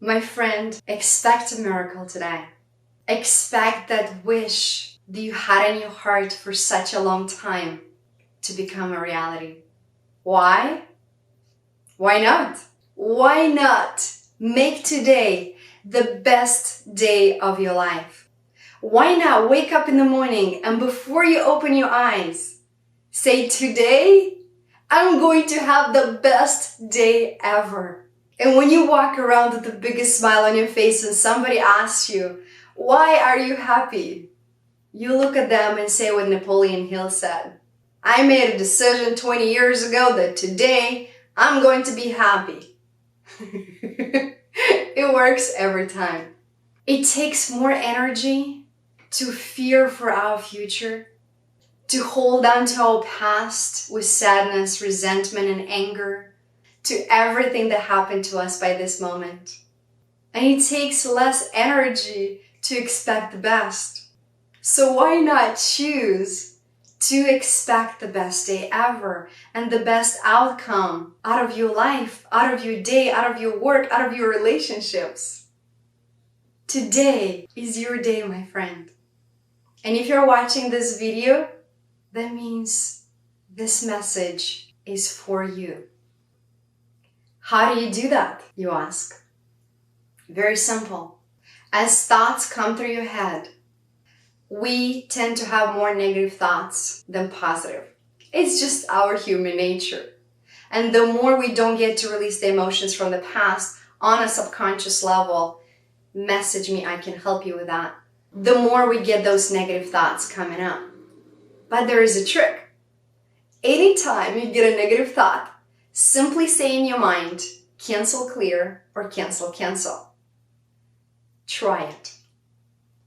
My friend, expect a miracle today. Expect that wish that you had in your heart for such a long time to become a reality. Why? Why not? Why not make today the best day of your life? Why not wake up in the morning and before you open your eyes, say, today I'm going to have the best day ever. And when you walk around with the biggest smile on your face and somebody asks you, why are you happy? You look at them and say what Napoleon Hill said. I made a decision 20 years ago that today I'm going to be happy. It works every time. It takes more energy to fear for our future, to hold on to our past with sadness, resentment, and anger, to everything that happened to us by this moment. And it takes less energy to expect the best. So why not choose to expect the best day ever and the best outcome out of your life, out of your day, out of your work, out of your relationships? Today is your day, my friend. And if you're watching this video, that means this message is for you. How do you do that, you ask? Very simple. As thoughts come through your head, we tend to have more negative thoughts than positive. It's just our human nature. And the more we don't get to release the emotions from the past on a subconscious level, message me, I can help you with that, the more we get those negative thoughts coming up. But there is a trick. Anytime you get a negative thought, simply say in your mind, cancel, clear, or cancel, cancel. Try it.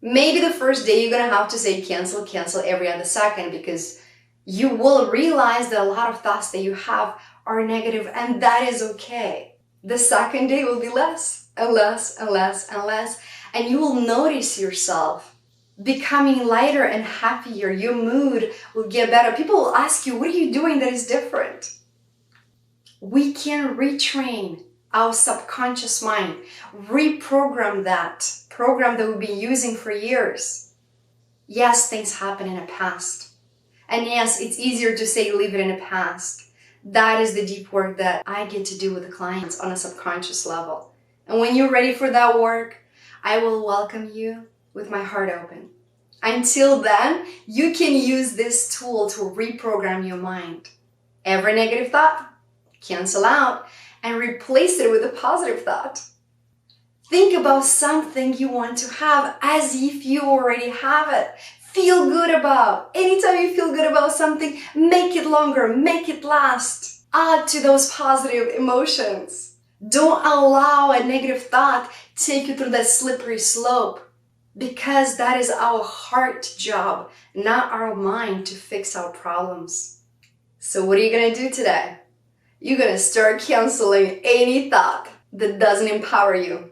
Maybe the first day you're going to have to say cancel, cancel every other second because you will realize that a lot of thoughts that you have are negative, and that is okay. The second day will be less and less and less and less, and you will notice yourself becoming lighter and happier. Your mood will get better. People will ask you, what are you doing that is different? We can retrain our subconscious mind, reprogram that program that we've been using for years. Yes, things happen in the past. And yes, it's easier to say leave it in the past. That is the deep work that I get to do with the clients on a subconscious level. And when you're ready for that work, I will welcome you with my heart open. Until then, you can use this tool to reprogram your mind. Every negative thought, cancel out and replace it with a positive thought. Think about something you want to have as if you already have it. Feel good about. Anytime you feel good about something, make it longer, make it last. Add to those positive emotions. Don't allow a negative thought take you through that slippery slope, because that is our heart job, not our mind, to fix our problems. So what are you going to do today? You're going to start canceling any thought that doesn't empower you.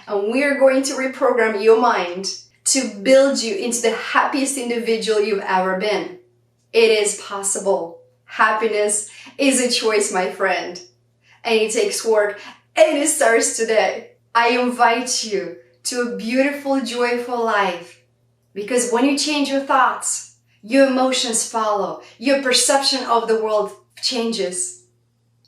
And we're going to reprogram your mind to build you into the happiest individual you've ever been. It is possible. Happiness is a choice, my friend. And it takes work, and it starts today. I invite you to a beautiful, joyful life. Because when you change your thoughts, your emotions follow. Your perception of the world changes.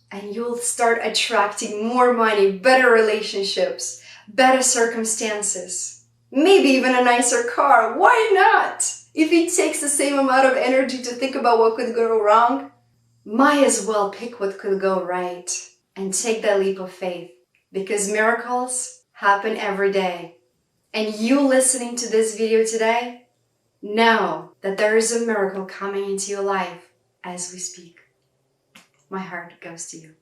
And you'll start attracting more money, better relationships, better circumstances, maybe even a nicer car. Why not? If it takes the same amount of energy to think about what could go wrong, might as well pick what could go right and take that leap of faith, because miracles happen every day. And you listening to this video today, know that there is a miracle coming into your life as we speak. My heart goes to you.